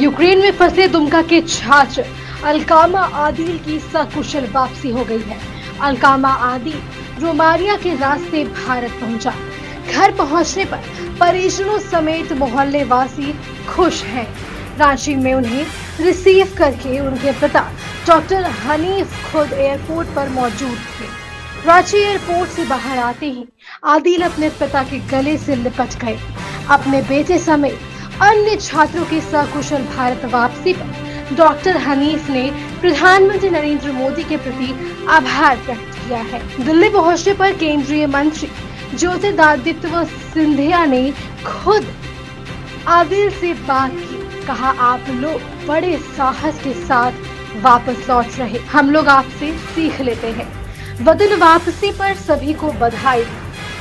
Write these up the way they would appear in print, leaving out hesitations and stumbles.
Ukraine में फंसे दुमका के छात्र अलकामा आदिल की सकुशल वापसी हो गई है। अलकामा आदिल रोमानिया के रास्ते भारत पहुंचा। घर पहुंचने पर परिजनों समेत मोहल्ले वासी खुश हैं। रांची में उन्हें रिसीव करके उनके पिता डॉक्टर हनीफ खुद एयरपोर्ट पर मौजूद थे। रांची एयरपोर्ट से बाहर आते ही आदिल अपने पिता के गले से लिपट गए। अपने बेटे समेत अन्य छात्रों की सकुशल भारत वापसी पर डॉक्टर हनीफ ने प्रधानमंत्री नरेंद्र मोदी के प्रति आभार व्यक्त किया है। दिल्ली पहुंचने पर केंद्रीय मंत्री ज्योतिरादित्य सिंधिया ने खुद आदिल से बात की। कहा, आप लोग बड़े साहस के साथ वापस लौट रहे, हम लोग आपसे सीख लेते हैं। वतन वापसी पर सभी को बधाई।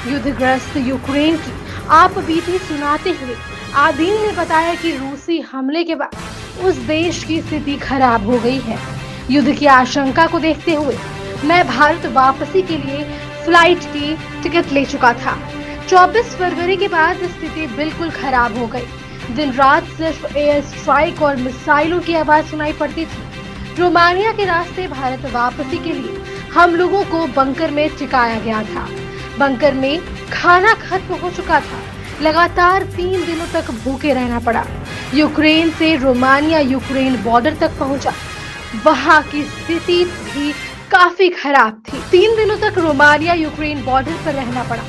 युद्धग्रस्त यूक्रेन की आप बीती सुनाते हुए आदिल ने बताया कि रूसी हमले के बाद उस देश की स्थिति खराब हो गई है। युद्ध की आशंका को देखते हुए मैं भारत वापसी के लिए फ्लाइट की टिकट ले चुका था। 24 फरवरी के बाद स्थिति बिल्कुल खराब हो गई। दिन रात सिर्फ एयर स्ट्राइक और मिसाइलों की आवाज सुनाई पड़ती थी। रोमानिया के रास्ते भारत वापसी के लिए हम लोगों को बंकर में टिकाया गया था। बंकर में खाना खत्म हो चुका था। लगातार 3 दिनों तक भूखे रहना पड़ा। यूक्रेन से रोमानिया यूक्रेन बॉर्डर तक पहुंचा। वहां की स्थिति भी काफी खराब थी। 3 दिनों तक रोमानिया यूक्रेन बॉर्डर पर रहना पड़ा।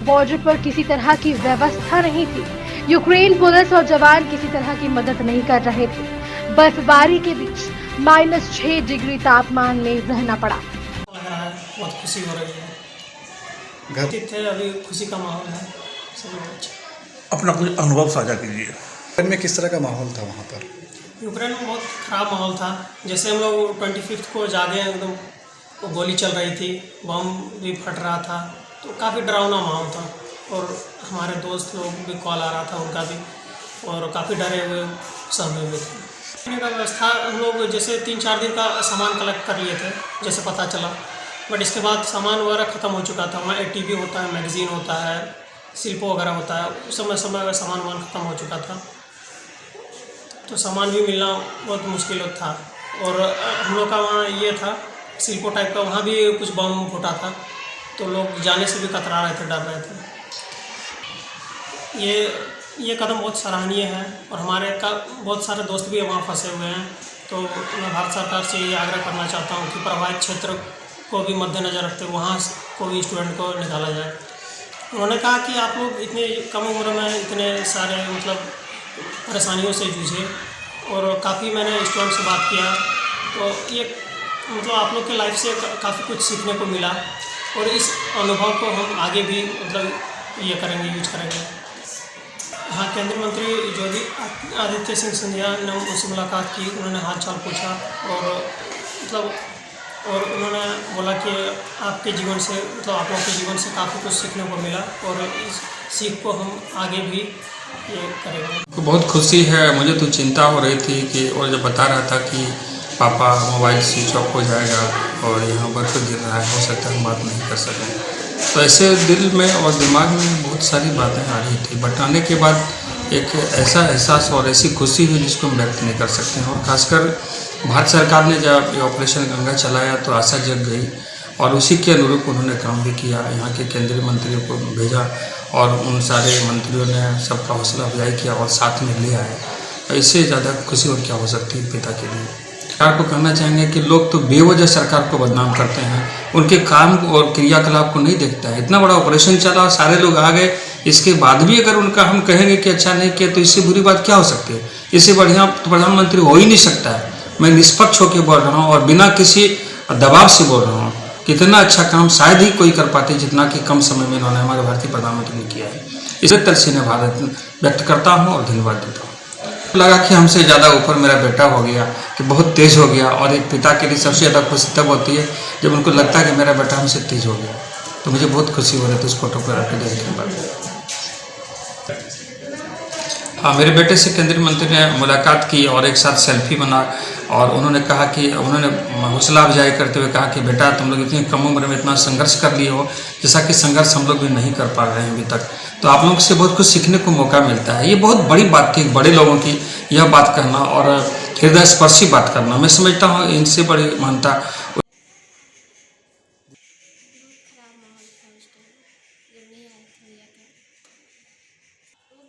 बॉर्डर पर किसी तरह की व्यवस्था नहीं थी। यूक्रेन पुलिस और जवान किसी तरह की मदद नहीं कर रहे थे। बर्फबारी के बीच -6 डिग्री तापमान में रहना पड़ा। लग रहा है, बहुत खुशी हो रही है। घर थे, अभी खुशी का माहौल है। अपना कुछ अनुभव साझा कीजिए। यूक्रेन में किस तरह का माहौल था वहाँ पर? यूक्रेन में बहुत ख़राब माहौल था। जैसे हम लोग 25 को जागे एकदम तो गोली चल रही थी, बम भी फट रहा था, तो काफ़ी डरावना माहौल था। और हमारे दोस्त लोग भी कॉल आ रहा था उनका भी, और काफ़ी डरे हुए सहमे हुए थे। रहने का व्यवस्था हम लोग जैसे 3-4 दिन का सामान कलेक्ट कर लिए थे जैसे पता चला, बट इसके बाद सामान वगैरह ख़त्म हो चुका था। वहाँ टीवी होता है, मैगज़ीन होता है, शिल्पो वगैरह होता है, उस समय का सामान ख़त्म हो चुका था, तो सामान भी मिलना बहुत मुश्किल था। और हम लोग का वहाँ ये था शिल्पो टाइप का, वहाँ भी कुछ बम फूटा था, तो लोग जाने से भी कतरा रहे थे, डर रहे थे। ये कदम बहुत सराहनीय है और हमारे का बहुत सारे दोस्त भी वहाँ फंसे हुए हैं। तो मैं भारत सरकार से ये आग्रह करना चाहता हूँ कि प्रभावित क्षेत्र को भी मद्देनज़र रखते वहाँ को भी स्टूडेंट को निकाला जाए। उन्होंने कहा कि आप लोग इतने कम उम्र में इतने सारे परेशानियों से जूझे, और काफ़ी मैंने स्टूडेंट से बात किया, तो ये आप लोग के लाइफ से काफ़ी कुछ सीखने को मिला, और इस अनुभव को हम आगे भी ये करेंगे, यूज करेंगे। हाँ, केंद्रीय मंत्री ज्योतिरादित्य सिंधिया ने उनसे मुलाकात की, उन्होंने हाल चाल पूछा, और उन्होंने बोला कि आपके जीवन से आप लोगों के जीवन से काफ़ी कुछ सीखने को मिला, और इस सीख को हम आगे भी ये करेंगे। बहुत खुशी है। मुझे तो चिंता हो रही थी कि, और जब बता रहा था कि पापा मोबाइल स्विच ऑफ हो जाएगा और यहाँ बर्फ गिर रहा है, हो सकता है हम बात नहीं कर सकें, तो ऐसे दिल में और दिमाग में बहुत सारी बातें आ रही थी। बट आने के बाद एक ऐसा एहसास और ऐसी खुशी हुई जिसको हम व्यक्त नहीं कर सकते हैं। और ख़ासकर भारत सरकार ने जब ये ऑपरेशन गंगा चलाया तो आशा जग गई, और उसी के अनुरूप उन्होंने काम भी किया। यहाँ के केंद्रीय मंत्रियों को भेजा और उन सारे मंत्रियों ने सबका हौसला अफजाई किया और साथ में ले आए। इससे ज़्यादा खुशी और क्या हो सकती है पिता के लिए। सरकार को कहना चाहेंगे कि लोग तो बेवजह सरकार को बदनाम करते हैं, उनके काम और क्रियाकलाप को नहीं देखता है। इतना बड़ा ऑपरेशन चला, सारे लोग आ गए, इसके बाद भी अगर उनका हम कहेंगे कि अच्छा नहीं किया, तो इससे बुरी बात क्या हो सकती है? इससे बढ़िया तो प्रधानमंत्री हो ही नहीं सकता है। मैं निष्पक्ष होकर बोल रहा हूँ और बिना किसी दबाव से बोल रहा हूँ। कितना अच्छा काम शायद ही कोई कर पाते जितना कि कम समय में इन्होंने हमारे भारतीय प्रधानमंत्री ने किया है। इस तरह से मैं भारत व्यक्त करता हूँ और धन्यवाद देता हूँ। लगा कि हमसे ज़्यादा ऊपर मेरा बेटा हो गया, कि बहुत तेज़ हो गया, और एक पिता के लिए सबसे ज़्यादा खुशी तब होती है जब उनको लगता है कि मेरा बेटा हमसे तेज़ हो गया। तो मुझे बहुत खुशी हो रही थी उस फोटो को रख के देखने के बाद। हाँ, मेरे बेटे से केंद्रीय मंत्री ने मुलाकात की और एक साथ सेल्फी और उन्होंने कहा कि उन्होंने हौसला अफजाई करते हुए कहा कि बेटा तुम लोग इतनी कम उम्र में इतना संघर्ष कर लिए हो जैसा कि संघर्ष हम लोग भी नहीं कर पा रहे हैं अभी तक। तो आप लोगों से बहुत कुछ सीखने को मौका मिलता है। ये बहुत बड़ी बात थी बड़े लोगों की यह बात करना और हृदय स्पर्शी बात करना। मैं समझता हूँ इनसे बड़ी महानता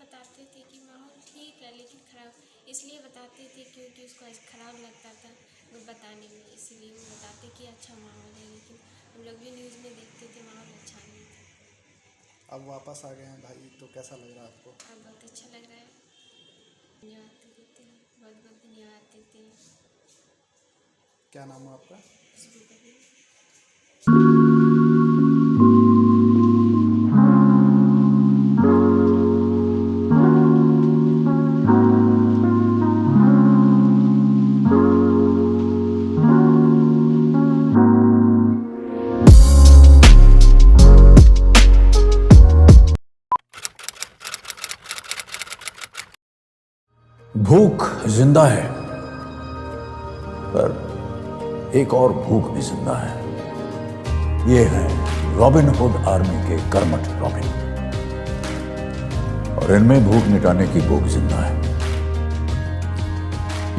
बताते थे कि माहौल ठीक है लेकिन ख़राब इसलिए बताते थे क्योंकि उसको ख़राब लगता था वो बताने में, इसलिए वो बताते कि अच्छा माहौल है, लेकिन हम लोग भी न्यूज़ में देखते थे माहौल अच्छा नहीं था। अब वापस आ गए हैं भाई, तो कैसा लग रहा है आपको? अब बहुत अच्छा लग रहा है। धन्यवाद देते हैं, बहुत बहुत धन्यवाद देते हैं। क्या नाम है आपका? शुरू करिए। भूख जिंदा है, पर एक और भूख भी जिंदा है। ये है रॉबिन हुड आर्मी के कर्मठ रॉबिन, और इनमें भूख मिटाने की भूख जिंदा है।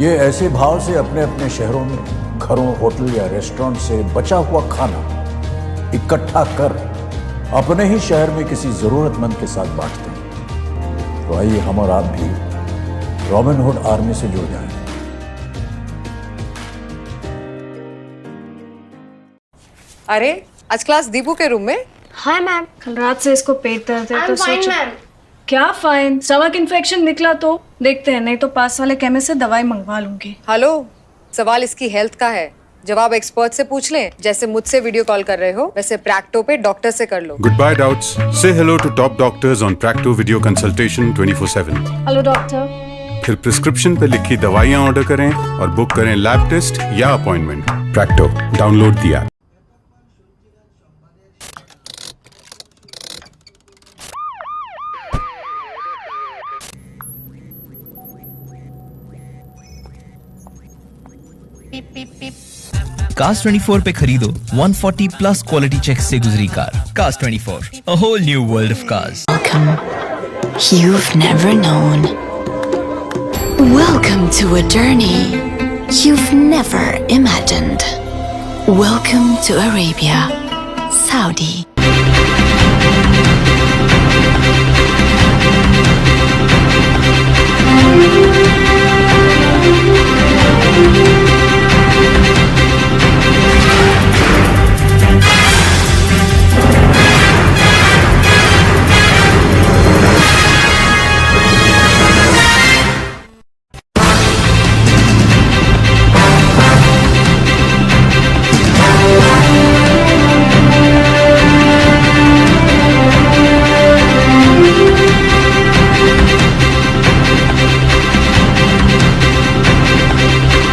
ये ऐसे भाव से अपने अपने शहरों में घरों, होटल या रेस्टोरेंट से बचा हुआ खाना इकट्ठा कर अपने ही शहर में किसी जरूरतमंद के साथ बांटते हैं। तो आइए हम और आप भी रॉबिन हुड आर्मी से जुड़ जाएं। अरे आज क्लास दीपू के रूम में? हाँ मैम, कल रात से इसको पेट दर्द है तो सोचो। मैम। क्या फाइन? स्टमक इन्फेक्शन निकला तो देखते हैं, नहीं तो पास वाले केमिस्ट से दवाई मंगवा लूंगी। हेलो, सवाल इसकी हेल्थ का है, जवाब एक्सपर्ट से पूछ लें। जैसे मुझसे वीडियो कॉल कर रहे हो वैसे प्रैक्टो पे डॉक्टर से कर लो। Goodbye doubts. Say hello to top doctors on Practo video consultation 24/7. Hello doctor. फिर प्रिस्क्रिप्शन पे लिखी दवाइयाँ ऑर्डर करें और बुक करें लैब टेस्ट या appointment. Practo, download the app. Cars 24 पे खरीदो 140 प्लस क्वालिटी चेक से गुजरी car. Cars 24, a whole new world of cars. Welcome. You've never known. Welcome to a journey you've never imagined. Welcome to Arabia, Saudi.